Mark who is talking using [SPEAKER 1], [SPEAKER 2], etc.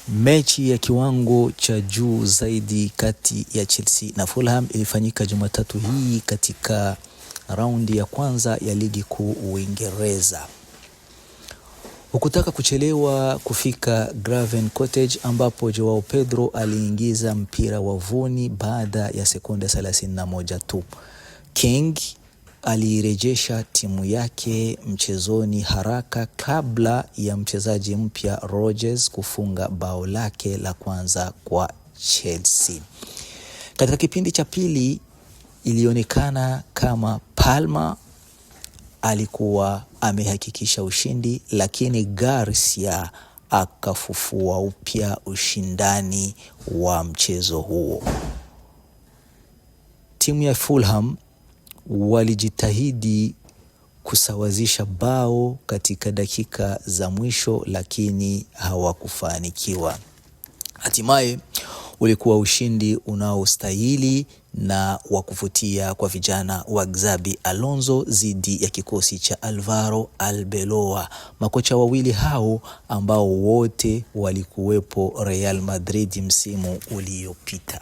[SPEAKER 1] Mechi ya kiwango cha juu zaidi kati ya Chelsea na Fulham ilifanyika Jumatatu hii katika raundi ya kwanza ya ligi kuu Uingereza. Hukutaka kuchelewa kufika Craven Cottage ambapo Joao Pedro aliingiza mpira wavuni baada ya sekunde 31 tu. King alirejesha timu yake mchezoni haraka kabla ya mchezaji mpya Rodgers kufunga bao lake la kwanza kwa Chelsea. Katika kipindi cha pili ilionekana kama Palmer alikuwa amehakikisha ushindi, lakini Garcia akafufua upya ushindani wa mchezo huo. Timu ya Fulham walijitahidi kusawazisha bao katika dakika za mwisho, lakini hawakufanikiwa. Hatimaye ulikuwa ushindi unaostahili na wa kuvutia kwa vijana wa Xabi Alonso dhidi ya kikosi cha Alvaro Arbeloa. Makocha wawili hao ambao wote walikuwepo Real Madrid msimu uliopita.